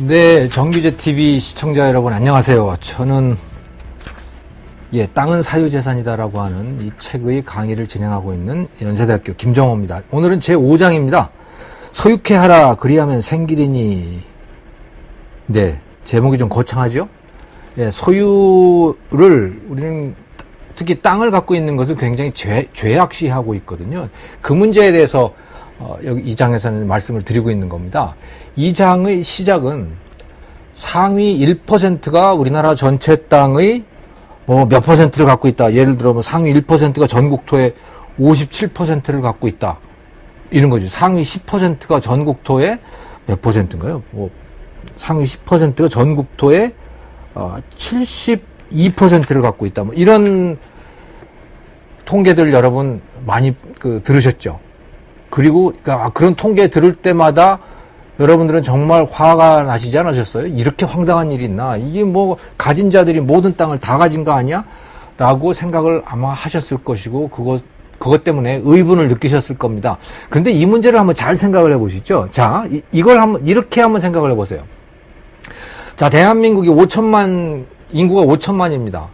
네, 정규제 TV 시청자 여러분 안녕하세요. 저는 땅은 사유재산이다라고 하는 이 책의 강의를 진행하고 있는 연세대학교 김정호입니다. 오늘은 제 5장입니다. 소유케 하라 그리하면 생기리니. 네, 제목이 좀 거창하죠? 소유를 우리는 특히 땅을 갖고 있는 것을 굉장히 죄악시하고 있거든요. 그 문제에 대해서 여기 이 장에서는 말씀을 드리고 있는 겁니다. 이 장의 시작은 상위 1%가 우리나라 전체 땅의 몇 퍼센트를 갖고 있다. 예를 들어 상위 1%가 전국토의 57%를 갖고 있다. 이런 거죠. 상위 10%가 전국토의 몇 퍼센트인가요? 상위 10%가 전국토의 72%를 갖고 있다. 이런 통계들 여러분 많이 들으셨죠? 그리고 그런 통계 들을 때마다 여러분들은 정말 화가 나시지 않으셨어요? 이렇게 황당한 일이 있나? 이게 가진 자들이 모든 땅을 다 가진 거 아니야? 라고 생각을 아마 하셨을 것이고 그것 때문에 의분을 느끼셨을 겁니다. 그런데 이 문제를 한번 잘 생각을 해보시죠. 자, 이렇게 한번 생각을 해보세요. 자, 대한민국이 인구가 5천만입니다.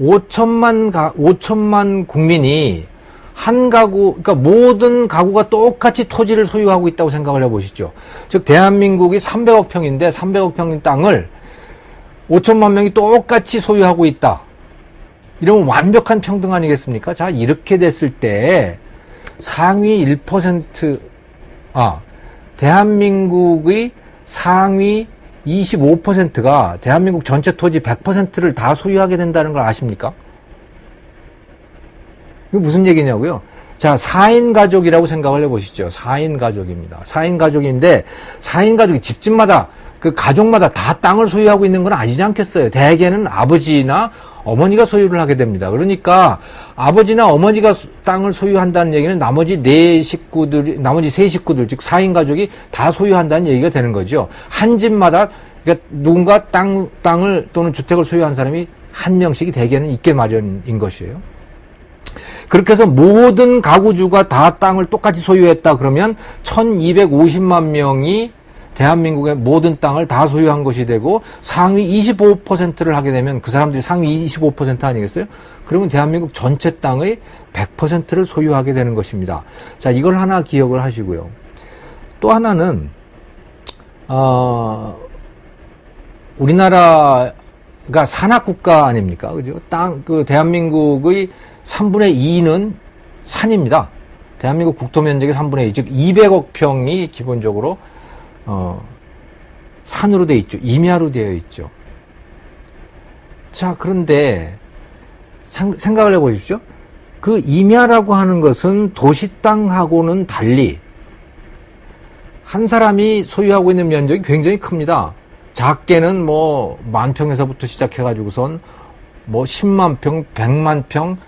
5천만 국민이 한 가구, 그러니까 모든 가구가 똑같이 토지를 소유하고 있다고 생각을 해보시죠. 즉, 대한민국이 300억 평인데 300억 평인 땅을 5천만 명이 똑같이 소유하고 있다. 이러면 완벽한 평등 아니겠습니까? 자, 이렇게 됐을 때 상위 1%, 대한민국의 상위 25%가 대한민국 전체 토지 100%를 다 소유하게 된다는 걸 아십니까? 이게 무슨 얘기냐고요? 자, 4인 가족이라고 생각을 해보시죠. 4인 가족입니다. 4인 가족인데, 4인 가족이 집집마다, 그 가족마다 다 땅을 소유하고 있는 건 아니지 않겠어요? 대개는 아버지나 어머니가 소유를 하게 됩니다. 그러니까, 아버지나 어머니가 땅을 소유한다는 얘기는 나머지 세 식구들, 즉 4인 가족이 다 소유한다는 얘기가 되는 거죠. 한 집마다, 그러니까 누군가 땅을 또는 주택을 소유한 사람이 한 명씩이 대개는 있게 마련인 것이에요. 그렇게 해서 모든 가구주가 다 땅을 똑같이 소유했다 그러면 1250만 명이 대한민국의 모든 땅을 다 소유한 것이 되고 상위 25%를 하게 되면 그 사람들이 상위 25% 아니겠어요? 그러면 대한민국 전체 땅의 100%를 소유하게 되는 것입니다. 자, 이걸 하나 기억을 하시고요. 또 하나는 우리나라가 산악국가 아닙니까? 그죠? 대한민국의 3분의 2는 산입니다. 대한민국 국토 면적의 3분의 2, 즉 200억 평이 기본적으로 산으로 되어 있죠. 임야로 되어 있죠. 자, 그런데 생각을 해보십시오. 그 임야라고 하는 것은 도시 땅하고는 달리 한 사람이 소유하고 있는 면적이 굉장히 큽니다. 작게는 10,000평에서부터 시작해가지고선 10만 평, 100만 평,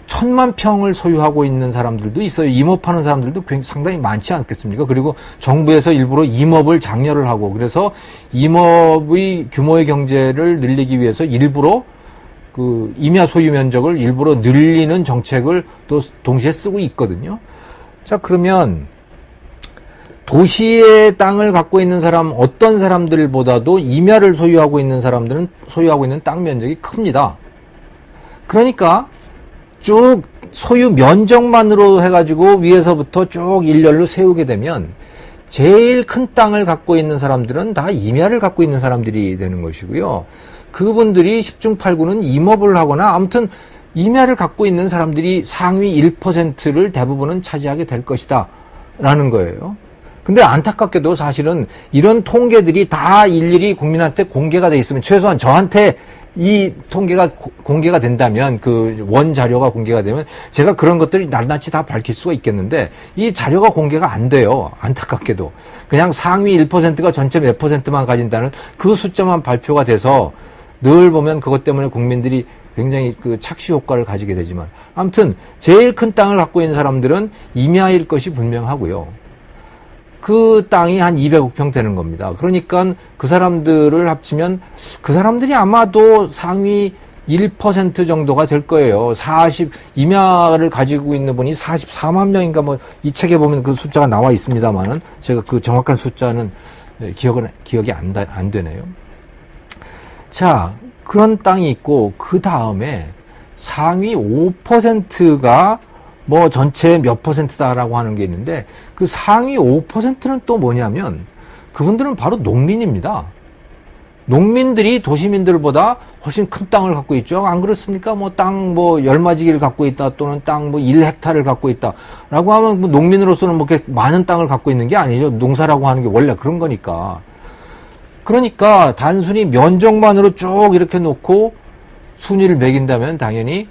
1,000만 평을 소유하고 있는 사람들도 있어요. 임업하는 사람들도 상당히 많지 않겠습니까? 그리고 정부에서 일부러 임업을 장려를 하고 그래서 임업의 규모의 경제를 늘리기 위해서 일부러 그 임야 소유 면적을 일부러 늘리는 정책을 또 동시에 쓰고 있거든요. 자, 그러면 도시의 땅을 갖고 있는 사람, 어떤 사람들보다도 임야를 소유하고 있는 사람들은 소유하고 있는 땅 면적이 큽니다. 그러니까 쭉 소유 면적만으로 해가지고 위에서부터 쭉 일렬로 세우게 되면 제일 큰 땅을 갖고 있는 사람들은 다 임야를 갖고 있는 사람들이 되는 것이고요. 그분들이 10중 8구는 임업을 하거나 아무튼 임야를 갖고 있는 사람들이 상위 1%를 대부분은 차지하게 될 것이다 라는 거예요. 근데 안타깝게도 사실은 이런 통계들이 다 일일이 국민한테 공개가 돼 있으면 최소한 저한테 이 통계가 공개가 된다면 그 원 자료가 공개가 되면 제가 그런 것들이 낱낱이 다 밝힐 수가 있겠는데 이 자료가 공개가 안 돼요. 안타깝게도. 그냥 상위 1%가 전체 몇 %만 가진다는 그 숫자만 발표가 돼서 늘 보면 그것 때문에 국민들이 굉장히 그 착시 효과를 가지게 되지만 아무튼 제일 큰 땅을 갖고 있는 사람들은 임야일 것이 분명하고요. 그 땅이 한 200억 평 되는 겁니다. 그러니까 그 사람들을 합치면 그 사람들이 아마도 상위 1% 정도가 될 거예요. 임야를 가지고 있는 분이 44만 명인가 이 책에 보면 그 숫자가 나와 있습니다만은 제가 그 정확한 숫자는 기억이 안 되네요. 자, 그런 땅이 있고, 그 다음에 상위 5%가 뭐 전체 몇 %다라고 하는 게 있는데, 그 상위 5%는 또 뭐냐면, 그분들은 바로 농민입니다. 농민들이 도시민들보다 훨씬 큰 땅을 갖고 있죠. 안 그렇습니까? 뭐 땅 뭐 열마지기를 갖고 있다, 또는 땅 뭐 1헥타를 갖고 있다 라고 하면 뭐 농민으로서는 뭐 그렇게 많은 땅을 갖고 있는 게 아니죠. 농사라고 하는 게 원래 그런 거니까. 그러니까 단순히 면적만으로 쭉 이렇게 놓고 순위를 매긴다면 당연히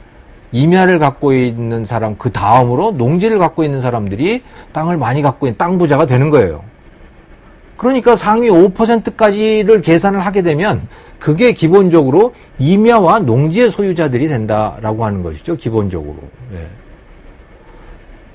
임야를 갖고 있는 사람, 그 다음으로 농지를 갖고 있는 사람들이 땅을 많이 갖고 있는 땅 부자가 되는 거예요. 그러니까 상위 5%까지를 계산을 하게 되면 그게 기본적으로 임야와 농지의 소유자들이 된다라고 하는 것이죠. 기본적으로. 예.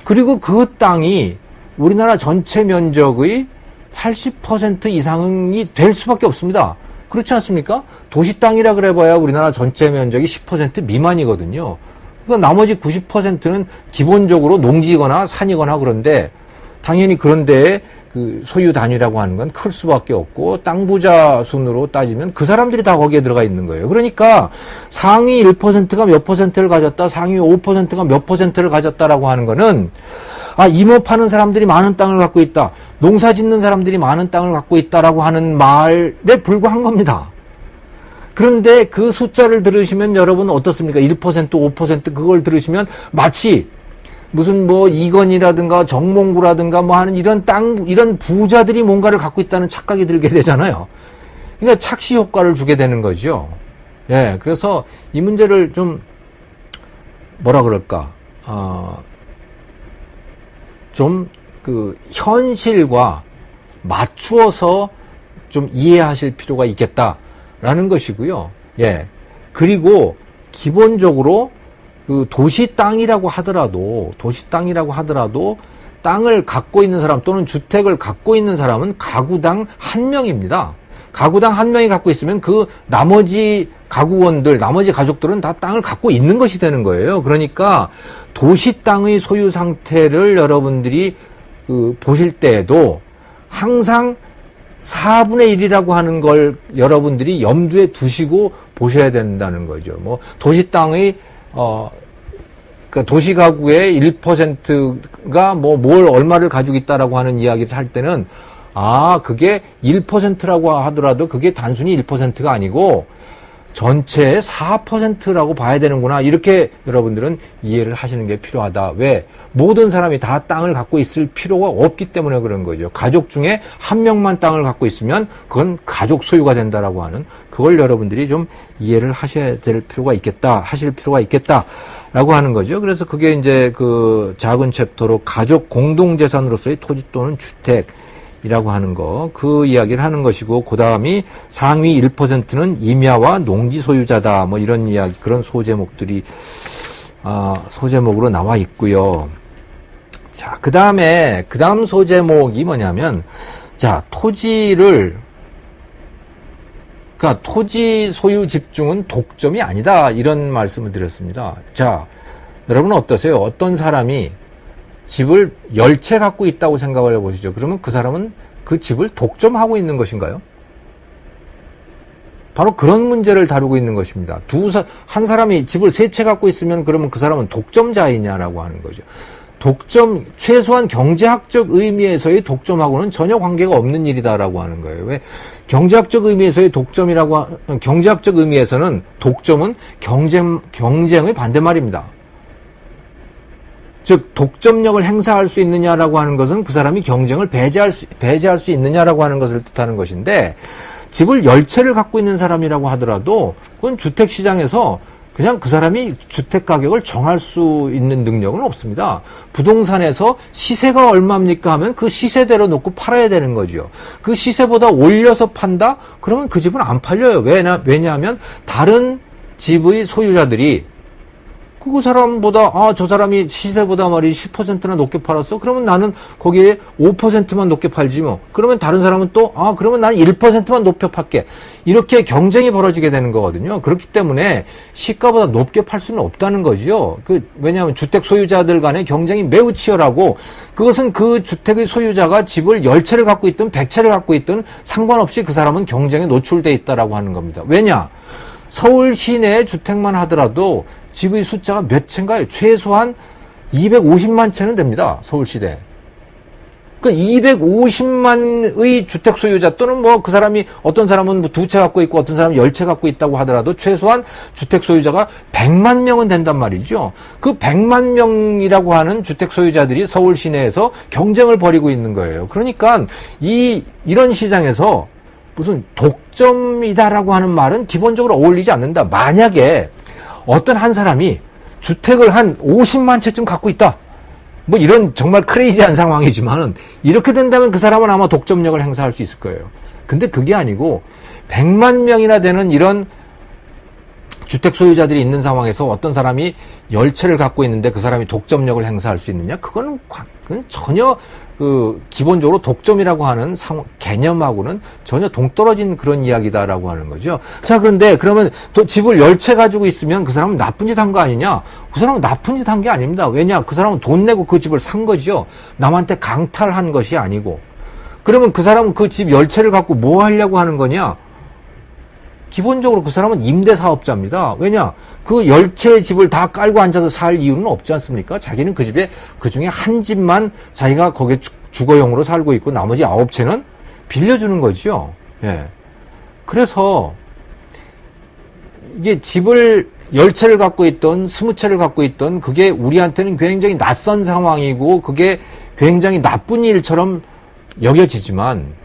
그리고 그 땅이 우리나라 전체 면적의 80% 이상이 될 수밖에 없습니다. 그렇지 않습니까? 도시 땅이라 그래봐야 우리나라 전체 면적이 10% 미만이거든요. 그러니까 나머지 90%는 기본적으로 농지거나 산이거나 그런데 당연히 그런 데에 그 소유 단위라고 하는 건 클 수밖에 없고 땅 부자 순으로 따지면 그 사람들이 다 거기에 들어가 있는 거예요. 그러니까 상위 1%가 몇 %를 가졌다, 상위 5%가 몇 %를 가졌다라고 하는 거는 임업 파는 사람들이 많은 땅을 갖고 있다, 농사 짓는 사람들이 많은 땅을 갖고 있다라고 하는 말에 불과한 겁니다. 그런데 그 숫자를 들으시면 여러분 어떻습니까? 1%, 5% 그걸 들으시면 마치 무슨 뭐 이건희라든가 정몽구라든가 뭐 하는 이런 부자들이 뭔가를 갖고 있다는 착각이 들게 되잖아요. 그러니까 착시 효과를 주게 되는 거죠. 예, 그래서 이 문제를 좀 뭐라 그럴까, 좀 그 현실과 맞추어서 좀 이해하실 필요가 있겠다라는 것이고요. 예, 그리고 기본적으로 그 도시 땅이라고 하더라도 땅을 갖고 있는 사람 또는 주택을 갖고 있는 사람은 가구당 한 명입니다. 가구당 한 명이 갖고 있으면 그 나머지 가구원들, 나머지 가족들은 다 땅을 갖고 있는 것이 되는 거예요. 그러니까 도시 땅의 소유 상태를 여러분들이 보실 때에도 항상 4분의 1이라고 하는 걸 여러분들이 염두에 두시고 보셔야 된다는 거죠. 뭐 도시 땅의 그러니까 도시가구의 1%가 뭘 얼마를 가지고 있다라고 하는 이야기를 할 때는, 그게 1%라고 하더라도 그게 단순히 1%가 아니고 전체의 4%라고 봐야 되는구나. 이렇게 여러분들은 이해를 하시는 게 필요하다. 왜? 모든 사람이 다 땅을 갖고 있을 필요가 없기 때문에 그런 거죠. 가족 중에 한 명만 땅을 갖고 있으면 그건 가족 소유가 된다라고 하는, 그걸 여러분들이 좀 이해를 하셔야 될 필요가 있겠다, 하실 필요가 있겠다라고 하는 거죠. 그래서 그게 이제 그 작은 챕터로 가족 공동재산으로서의 토지 또는 주택 이라고 하는 거, 그 이야기를 하는 것이고, 그 다음이 상위 1%는 임야와 농지 소유자다, 뭐 이런 이야기, 그런 소제목들이, 소제목으로 나와 있고요. 자, 그 다음 소제목이 뭐냐면, 자, 그러니까 토지 소유 집중은 독점이 아니다, 이런 말씀을 드렸습니다. 자, 여러분 어떠세요? 어떤 사람이 집을 10채 갖고 있다고 생각을 해보시죠. 그러면 그 사람은 그 집을 독점하고 있는 것인가요? 바로 그런 문제를 다루고 있는 것입니다. 한 사람이 집을 3채 갖고 있으면 그러면 그 사람은 독점자이냐라고 하는 거죠. 최소한 경제학적 의미에서의 독점하고는 전혀 관계가 없는 일이다라고 하는 거예요. 왜? 경제학적 의미에서의 경제학적 의미에서는 독점은 경쟁의 반대말입니다. 즉 독점력을 행사할 수 있느냐라고 하는 것은 그 사람이 경쟁을 배제할 수 있느냐라고 하는 것을 뜻하는 것인데, 집을 10채를 갖고 있는 사람이라고 하더라도 그건 주택시장에서 그냥 그 사람이 주택 가격을 정할 수 있는 능력은 없습니다. 부동산에서 시세가 얼마입니까 하면 그 시세대로 놓고 팔아야 되는 거죠. 그 시세보다 올려서 판다? 그러면 그 집은 안 팔려요. 왜냐하면 다른 집의 소유자들이 그 사람보다, 저 사람이 시세보다 말이 10%나 높게 팔았어? 그러면 나는 거기에 5%만 높게 팔지 뭐. 그러면 다른 사람은 또, 그러면 나는 1%만 높여 팔게. 이렇게 경쟁이 벌어지게 되는 거거든요. 그렇기 때문에 시가보다 높게 팔 수는 없다는 거죠. 왜냐하면 주택 소유자들 간의 경쟁이 매우 치열하고, 그것은 그 주택의 소유자가 집을 10채를 갖고 있든 100채를 갖고 있든 상관없이 그 사람은 경쟁에 노출돼 있다라고 하는 겁니다. 왜냐? 서울 시내 주택만 하더라도 집의 숫자가 몇 채인가요? 최소한 250만 채는 됩니다. 서울시대. 그 250만의 주택 소유자 또는 뭐 그 사람이 어떤 사람은 뭐 2채 갖고 있고 어떤 사람은 10채 갖고 있다고 하더라도 최소한 주택 소유자가 100만 명은 된단 말이죠. 그 100만 명이라고 하는 주택 소유자들이 서울 시내에서 경쟁을 벌이고 있는 거예요. 그러니까 이런 시장에서 무슨 독점이다라고 하는 말은 기본적으로 어울리지 않는다. 만약에 어떤 한 사람이 주택을 한 50만 채쯤 갖고 있다. 뭐 이런 정말 크레이지한 상황이지만은 이렇게 된다면 그 사람은 아마 독점력을 행사할 수 있을 거예요. 근데 그게 아니고 100만 명이나 되는 이런 주택 소유자들이 있는 상황에서 어떤 사람이 10채를 갖고 있는데 그 사람이 독점력을 행사할 수 있느냐? 그건 전혀 기본적으로 독점이라고 하는 개념하고는 전혀 동떨어진 그런 이야기다라고 하는 거죠. 자, 그런데 그러면 또 집을 10채 가지고 있으면 그 사람은 나쁜 짓 한 거 아니냐? 그 사람은 나쁜 짓 한 게 아닙니다. 왜냐? 그 사람은 돈 내고 그 집을 산 거죠. 남한테 강탈한 것이 아니고. 그러면 그 사람은 그 집 10채를 갖고 뭐 하려고 하는 거냐? 기본적으로 그 사람은 임대사업자입니다. 왜냐? 그 10채의 집을 다 깔고 앉아서 살 이유는 없지 않습니까? 자기는 그 집에 그 중에 한 집만 자기가 거기에 주거용으로 살고 있고 나머지 9채는 빌려주는 거죠. 예. 그래서 이게 집을 10채를 갖고 있던 20채를 갖고 있던 그게 우리한테는 굉장히 낯선 상황이고 그게 굉장히 나쁜 일처럼 여겨지지만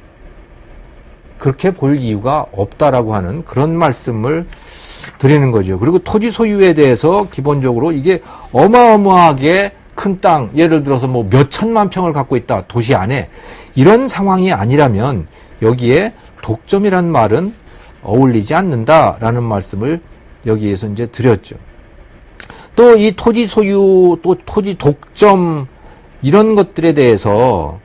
그렇게 볼 이유가 없다라고 하는 그런 말씀을 드리는 거죠. 그리고 토지 소유에 대해서 기본적으로 이게 어마어마하게 큰 땅, 예를 들어서 뭐 몇 천만 평을 갖고 있다, 도시 안에. 이런 상황이 아니라면 여기에 독점이란 말은 어울리지 않는다라는 말씀을 여기에서 이제 드렸죠. 또 이 토지 소유, 또 토지 독점, 이런 것들에 대해서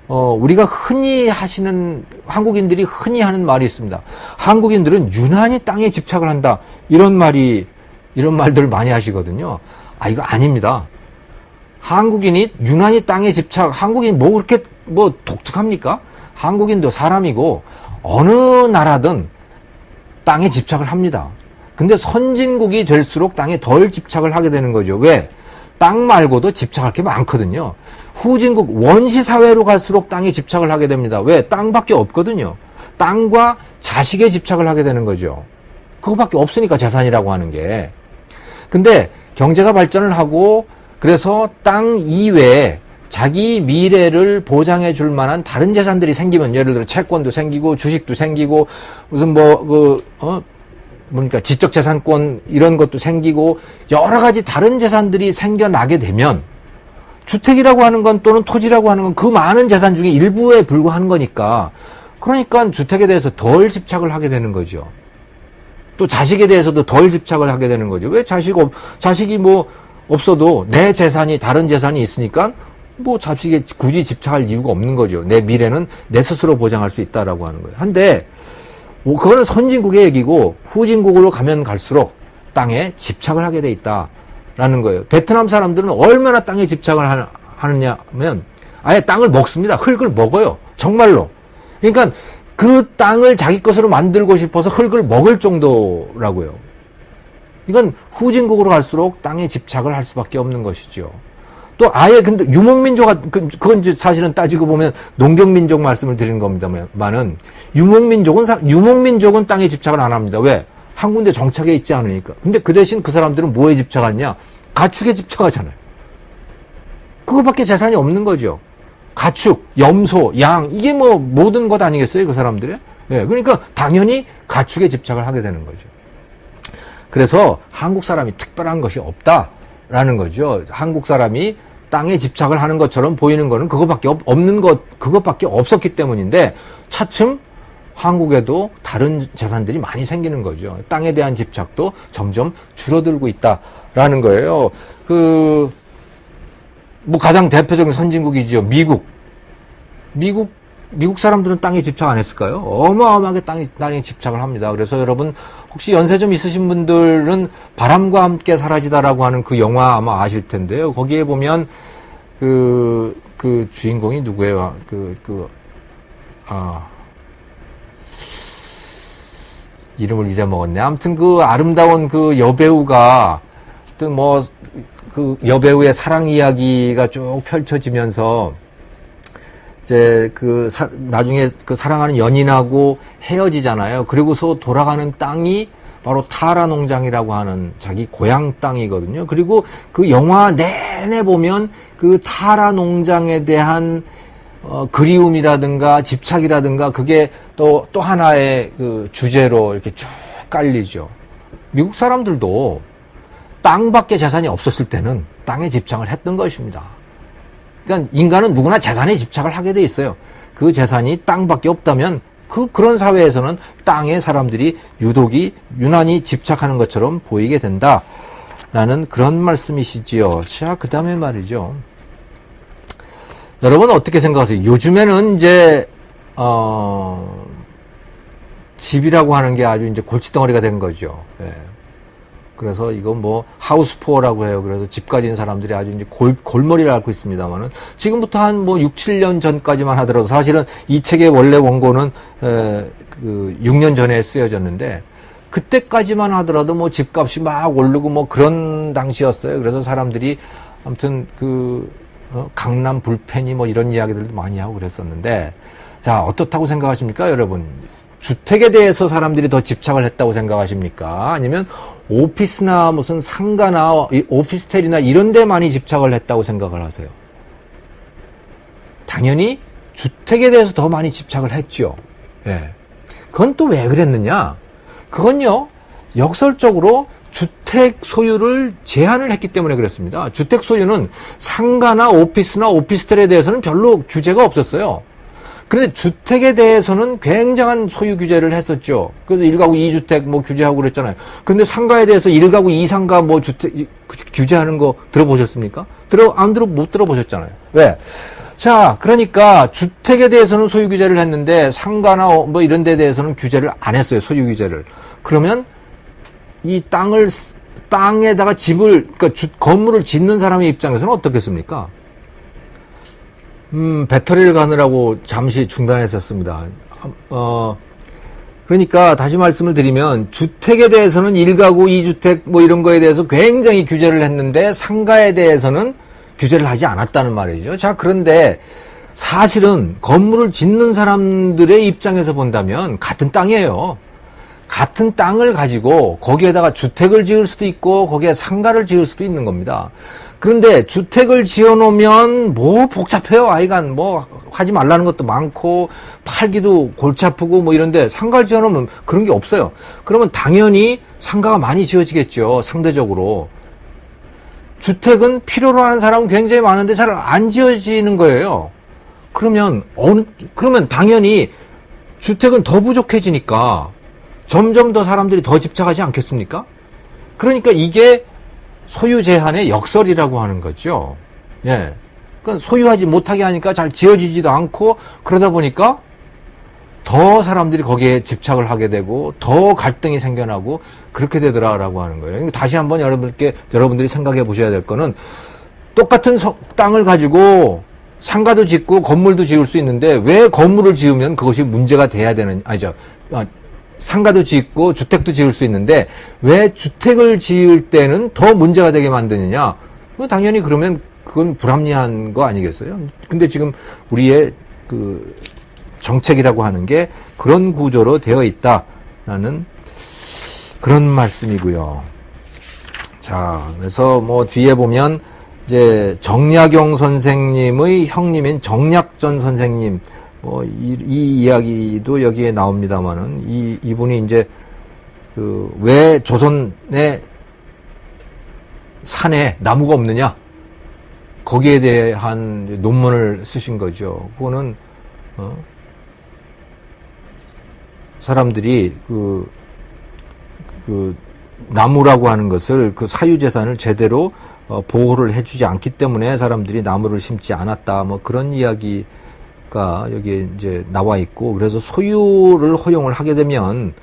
우리가 흔히 하시는, 한국인들이 흔히 하는 말이 있습니다. 한국인들은 유난히 땅에 집착을 한다. 이런 말들을 많이 하시거든요. 이거 아닙니다. 한국인이 유난히 땅에 한국인이 뭐 그렇게 뭐 독특합니까? 한국인도 사람이고, 어느 나라든 땅에 집착을 합니다. 근데 선진국이 될수록 땅에 덜 집착을 하게 되는 거죠. 왜? 땅 말고도 집착할 게 많거든요. 후진국 원시사회로 갈수록 땅에 집착을 하게 됩니다. 왜? 땅밖에 없거든요. 땅과 자식에 집착을 하게 되는 거죠. 그거밖에 없으니까 재산이라고 하는 게. 근데 경제가 발전을 하고 그래서 땅 이외에 자기 미래를 보장해 줄 만한 다른 재산들이 생기면 예를 들어 채권도 생기고 주식도 생기고 무슨 지적재산권 이런 것도 생기고 여러 가지 다른 재산들이 생겨나게 되면 주택이라고 하는 건 또는 토지라고 하는 건 그 많은 재산 중에 일부에 불과한 거니까 그러니까 주택에 대해서 덜 집착을 하게 되는 거죠. 또 자식에 대해서도 덜 집착을 하게 되는 거죠. 왜 자식이 뭐 없어도 내 재산이 다른 재산이 있으니까 뭐 자식에 굳이 집착할 이유가 없는 거죠. 내 미래는 내 스스로 보장할 수 있다라고 하는 거예요. 한데 그거는 선진국의 얘기고 후진국으로 가면 갈수록 땅에 집착을 하게 돼 있다라는 거예요. 베트남 사람들은 얼마나 땅에 집착을 하느냐 하면 아예 땅을 먹습니다. 흙을 먹어요. 정말로. 그러니까 그 땅을 자기 것으로 만들고 싶어서 흙을 먹을 정도라고요. 이건 후진국으로 갈수록 땅에 집착을 할 수밖에 없는 것이죠. 또 아예 근데 그건 이제 사실은 따지고 보면 농경민족 말씀을 드리는 겁니다만은 유목민족은 땅에 집착을 안 합니다. 왜? 한 군데 정착해 있지 않으니까. 근데 그 대신 그 사람들은 뭐에 집착하느냐? 가축에 집착하잖아요. 그거밖에 재산이 없는 거죠. 가축, 염소, 양, 이게 뭐 모든 것 아니겠어요? 그 사람들이? 예, 그러니까 당연히 가축에 집착을 하게 되는 거죠. 그래서 한국 사람이 특별한 것이 없다라는 거죠. 한국 사람이 땅에 집착을 하는 것처럼 보이는 거는 그것밖에 없었기 때문인데 차츰 한국에도 다른 재산들이 많이 생기는 거죠. 땅에 대한 집착도 점점 줄어들고 있다. 라는 거예요. 뭐 가장 대표적인 선진국이죠. 미국 사람들은 땅에 집착 안 했을까요? 어마어마하게 땅에 집착을 합니다. 그래서 여러분, 혹시 연세 좀 있으신 분들은 바람과 함께 사라지다라고 하는 그 영화 아마 아실 텐데요. 거기에 보면, 주인공이 누구예요? 이름을 잊어먹었네. 아무튼 아름다운 여배우가, 여배우의 사랑 이야기가 쭉 펼쳐지면서, 이제 나중에 사랑하는 연인하고 헤어지잖아요. 그리고서 돌아가는 땅이 바로 타라 농장이라고 하는 자기 고향 땅이거든요. 그리고 그 영화 내내 보면 그 타라 농장에 대한 그리움이라든가 집착이라든가 그게 또 하나의 주제로 이렇게 쭉 깔리죠. 미국 사람들도 땅밖에 재산이 없었을 때는 땅에 집착을 했던 것입니다. 그러니까 인간은 누구나 재산에 집착을 하게 돼 있어요. 그 재산이 땅밖에 없다면 그런 사회에서는 땅에 사람들이 유난히 집착하는 것처럼 보이게 된다라는 그런 말씀이시지요. 자, 그 다음에 말이죠. 여러분 어떻게 생각하세요? 요즘에는 이제 집이라고 하는 게 아주 이제 골칫덩어리가 된 거죠. 예. 그래서 이건 하우스푸어라고 해요. 그래서 집 가진 사람들이 아주 이제 골머리를 앓고 있습니다만은 지금부터 한 6, 7년 전까지만 하더라도 사실은 이 책의 원래 원고는 6년 전에 쓰여졌는데 그때까지만 하더라도 집값이 막 오르고 그런 당시였어요. 그래서 사람들이 아무튼 강남 불펜이 이런 이야기들도 많이 하고 그랬었는데 자, 어떻다고 생각하십니까, 여러분? 주택에 대해서 사람들이 더 집착을 했다고 생각하십니까? 아니면 오피스나 무슨 상가나 오피스텔이나 이런 데 많이 집착을 했다고 생각을 하세요? 당연히 주택에 대해서 더 많이 집착을 했죠. 예. 그건 또 왜 그랬느냐? 그건요, 역설적으로 주택 소유를 제한을 했기 때문에 그랬습니다. 주택 소유는 상가나 오피스나 오피스텔에 대해서는 별로 규제가 없었어요. 그런데 주택에 대해서는 굉장한 소유 규제를 했었죠. 그래서 1가구 2주택 규제하고 그랬잖아요. 그런데 상가에 대해서 1가구 2상가 주택 규제하는 거 들어보셨습니까? 못 들어보셨잖아요. 왜? 자, 그러니까 주택에 대해서는 소유 규제를 했는데 상가나 이런 데 대해서는 규제를 안 했어요. 소유 규제를. 그러면 이 땅에다가 건물을 짓는 사람의 입장에서는 어떻겠습니까? 배터리를 가느라고 잠시 중단했었습니다. 그러니까 다시 말씀을 드리면 주택에 대해서는 1가구 2주택 이런 거에 대해서 굉장히 규제를 했는데 상가에 대해서는 규제를 하지 않았다는 말이죠. 자, 그런데 사실은 건물을 짓는 사람들의 입장에서 본다면 같은 땅이에요. 같은 땅을 가지고 거기에다가 주택을 지을 수도 있고 거기에 상가를 지을 수도 있는 겁니다. 그런데 주택을 지어놓으면 복잡해요. 아이가 하지 말라는 것도 많고 팔기도 골치 아프고 이런데 상가를 지어놓으면 그런 게 없어요. 그러면 당연히 상가가 많이 지어지겠죠. 상대적으로. 주택은 필요로 하는 사람은 굉장히 많은데 잘 안 지어지는 거예요. 그러면 당연히 주택은 더 부족해지니까 점점 더 사람들이 더 집착하지 않겠습니까? 그러니까 이게 소유 제한의 역설이라고 하는 거죠. 예. 그러니까 소유하지 못하게 하니까 잘 지어지지도 않고 그러다 보니까 더 사람들이 거기에 집착을 하게 되고 더 갈등이 생겨나고 그렇게 되더라라고 하는 거예요. 다시 한번 여러분들이 생각해 보셔야 될 거는 똑같은 땅을 가지고 상가도 짓고 건물도 지을 수 있는데 왜 건물을 지으면 그것이 문제가 돼야 되는, 상가도 짓고 주택도 지을 수 있는데 왜 주택을 지을 때는 더 문제가 되게 만드느냐? 당연히 그러면 그건 불합리한 거 아니겠어요? 근데 지금 우리의 정책이라고 하는 게 그런 구조로 되어 있다라는 그런 말씀이고요. 자, 그래서 뒤에 보면 이제 정약용 선생님의 형님인 정약전 선생님 이 이야기도 여기에 나옵니다만은 이분이 이제 왜 조선의 산에 나무가 없느냐 거기에 대한 논문을 쓰신 거죠. 그거는 사람들이 나무라고 하는 것을 그 사유재산을 제대로 보호를 해주지 않기 때문에 사람들이 나무를 심지 않았다. 뭐 그런 이야기가 여기에 이제 나와 있고, 그래서 소유를 허용을 하게 되면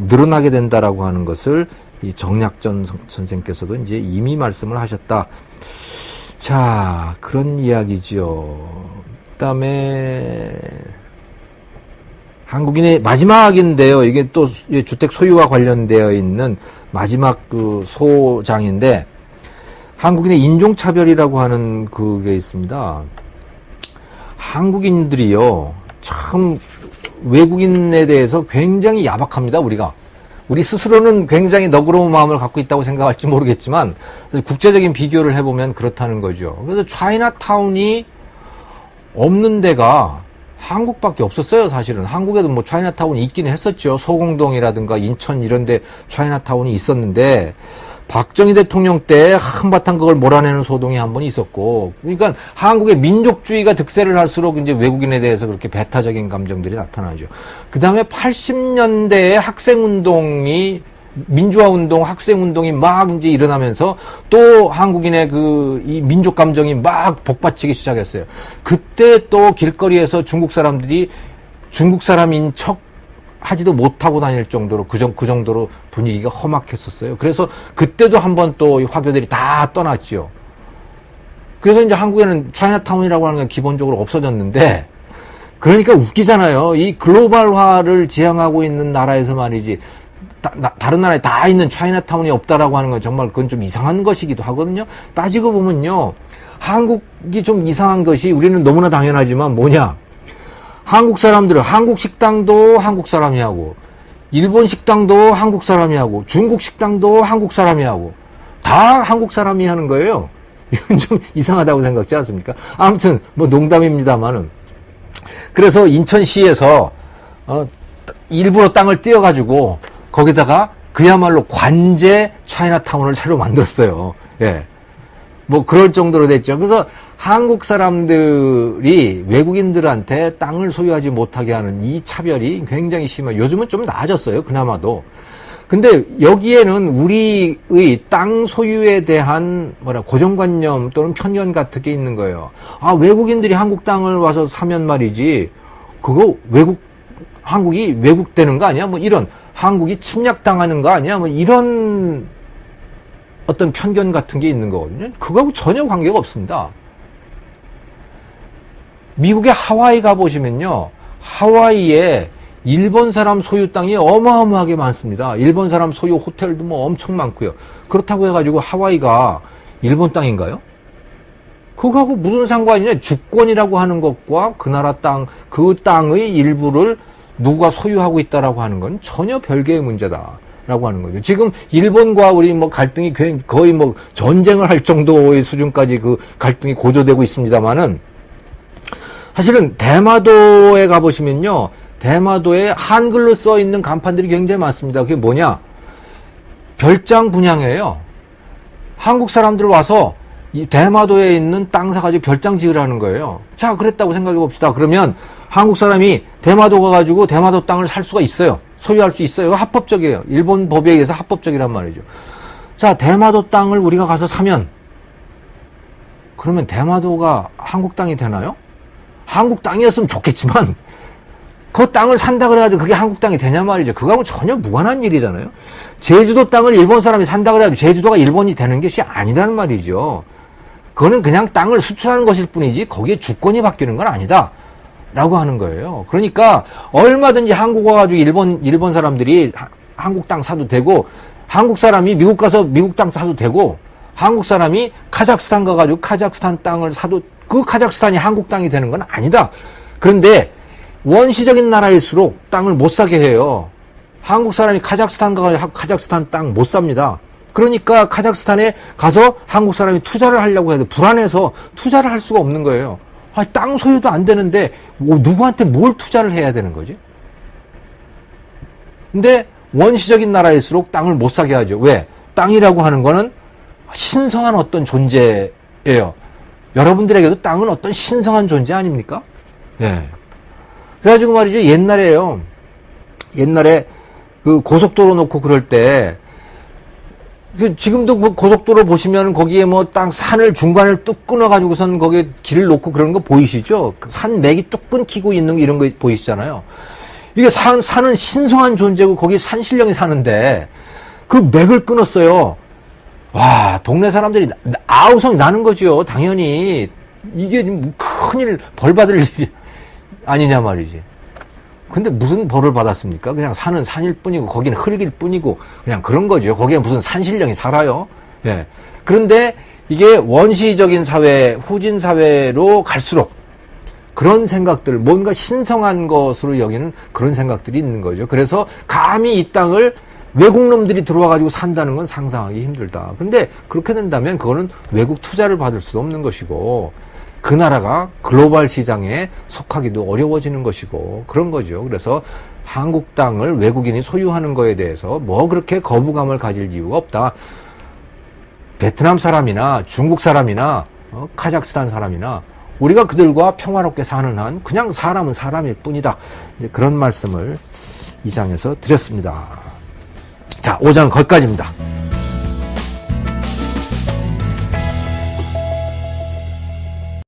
늘어나게 된다라고 하는 것을 이 정약전 선생께서도 이제 이미 말씀을 하셨다. 자, 그런 이야기지요. 그다음에 한국인의 마지막인데요. 이게 또 주택 소유와 관련되어 있는 마지막 그 소장인데, 한국인의 인종차별이라고 하는 그게 있습니다. 한국인들이요, 참 외국인에 대해서 굉장히 야박합니다. 우리 스스로는 굉장히 너그러운 마음을 갖고 있다고 생각할지 모르겠지만, 국제적인 비교를 해보면 그렇다는 거죠. 그래서 차이나타운이 없는 데가 한국밖에 없었어요. 사실은 한국에도 뭐 차이나타운이 있기는 했었죠. 소공동이라든가 인천 이런 데 차이나타운이 있었는데, 박정희 대통령 때 한바탕 그걸 몰아내는 소동이 한 번 있었고, 그러니까 한국의 민족주의가 득세를 할수록 이제 외국인에 대해서 그렇게 배타적인 감정들이 나타나죠. 그 다음에 80년대에 학생운동이, 민주화운동, 학생운동이 막 이제 일어나면서 또 한국인의 이 민족 감정이 막 복받치기 시작했어요. 그때 또 길거리에서 중국 사람들이 중국 사람인 척 하지도 못하고 다닐 정도로 그 정도로 분위기가 험악했었어요. 그래서 그때도 한번 또 화교들이 다 떠났죠. 그래서 이제 한국에는 차이나타운이라고 하는 건 기본적으로 없어졌는데, 그러니까 웃기잖아요. 이 글로벌화를 지향하고 있는 나라에서 말이지, 다른 나라에 다 있는 차이나타운이 없다라고 하는 건 정말 그건 좀 이상한 것이기도 하거든요. 따지고 보면요, 한국이 좀 이상한 것이, 우리는 너무나 당연하지만 뭐냐, 한국 사람들은 한국 식당도 한국 사람이 하고, 일본 식당도 한국 사람이 하고, 중국 식당도 한국 사람이 하고, 다 한국 사람이 하는 거예요. 이건 좀 이상하다고 생각지 않습니까? 아무튼 뭐 농담입니다만은. 그래서 인천시에서 일부러 땅을 띄어가지고 거기다가 그야말로 관제 차이나타운을 새로 만들었어요. 예. 뭐 그럴 정도로 됐죠. 그래서 한국 사람들이 외국인들한테 땅을 소유하지 못하게 하는 이 차별이 굉장히 심해요. 요즘은 좀 나아졌어요. 그나마도. 근데 여기에는 우리의 땅 소유에 대한 고정관념 또는 편견 같은 게 있는 거예요. 아, 외국인들이 한국 땅을 와서 사면 말이지, 그거 한국이 왜곡되는 거 아니야? 뭐 이런, 한국이 침략당하는 거 아니야? 뭐 이런 어떤 편견 같은 게 있는 거거든요. 그거하고 전혀 관계가 없습니다. 미국의 하와이 가보시면요, 하와이에 일본 사람 소유 땅이 어마어마하게 많습니다. 일본 사람 소유 호텔도 뭐 엄청 많고요. 그렇다고 해가지고 하와이가 일본 땅인가요? 그거하고 무슨 상관이냐? 주권이라고 하는 것과 그 나라 땅, 그 땅의 일부를 누가 소유하고 있다라고 하는 건 전혀 별개의 문제다라고 하는 거죠. 지금 일본과 우리 뭐 갈등이 거의 뭐 전쟁을 할 정도의 수준까지 그 갈등이 고조되고 있습니다만은, 사실은 대마도에 가보시면요, 대마도에 한글로 써 있는 간판들이 굉장히 많습니다. 그게 뭐냐? 별장 분양이에요. 한국 사람들 와서 이 대마도에 있는 땅 사가지고 별장 지으라는 거예요. 자, 그랬다고 생각해 봅시다. 그러면 한국 사람이 대마도 가가지고 대마도 땅을 살 수가 있어요. 소유할 수 있어요. 합법적이에요. 일본 법에 의해서 합법적이란 말이죠. 자, 대마도 땅을 우리가 가서 사면, 그러면 대마도가 한국 땅이 되나요? 한국 땅이었으면 좋겠지만, 그 땅을 산다 그래가지고 그게 한국 땅이 되냐 말이죠. 그거하고 전혀 무관한 일이잖아요. 제주도 땅을 일본 사람이 산다 그래가지고 제주도가 일본이 되는 것이 아니라는 말이죠. 그거는 그냥 땅을 수출하는 것일 뿐이지 거기에 주권이 바뀌는 건 아니다 라고 하는 거예요. 그러니까 얼마든지 한국 와가지고 일본 사람들이 한국 땅 사도 되고, 한국 사람이 미국 가서 미국 땅 사도 되고, 한국 사람이 카자흐스탄 가가지고 카자흐스탄 땅을 사도 그 카자흐스탄이 한국 땅이 되는 건 아니다. 그런데 원시적인 나라일수록 땅을 못 사게 해요. 한국 사람이 카자흐스탄 가가지고 카자흐스탄 땅 못 삽니다. 그러니까 카자흐스탄에 가서 한국 사람이 투자를 하려고 해도 불안해서 투자를 할 수가 없는 거예요. 아, 땅 소유도 안 되는데 누구한테 뭘 투자를 해야 되는 거지? 근데 원시적인 나라일수록 땅을 못 사게 하죠. 왜? 땅이라고 하는 거는 신성한 어떤 존재예요. 여러분들에게도 땅은 어떤 신성한 존재 아닙니까? 예. 그래가지고 말이죠. 옛날에 그 고속도로 놓고 그럴 때 지금도 뭐 고속도로 보시면 거기에 뭐 땅 산을 중간을 뚝 끊어가지고선 거기에 길을 놓고 그런 거 보이시죠? 산 맥이 뚝 끊기고 있는 이런 거 보이시잖아요. 이게 산은 신성한 존재고 거기 산신령이 사는데 그 맥을 끊었어요. 와, 동네 사람들이 아우성 나는 거죠. 당연히. 이게 큰일, 벌 받을 일이 아니냐 말이지. 근데 무슨 벌을 받았습니까? 그냥 산은 산일 뿐이고, 거기는 흙일 뿐이고, 그냥 그런 거죠. 거기에 무슨 산신령이 살아요. 예. 그런데 이게 원시적인 사회, 후진 사회로 갈수록 그런 생각들, 뭔가 신성한 것으로 여기는 그런 생각들이 있는 거죠. 그래서 감히 이 땅을 외국놈들이 들어와가지고 산다는 건 상상하기 힘들다. 그런데 그렇게 된다면 그거는 외국 투자를 받을 수도 없는 것이고 그 나라가 글로벌 시장에 속하기도 어려워지는 것이고 그런 거죠. 그래서 한국 땅을 외국인이 소유하는 거에 대해서 뭐 그렇게 거부감을 가질 이유가 없다. 베트남 사람이나 중국 사람이나 카자흐스탄 사람이나 우리가 그들과 평화롭게 사는 한 그냥 사람은 사람일 뿐이다. 이제 그런 말씀을 이 장에서 드렸습니다. 자, 5장은 거기까지입니다.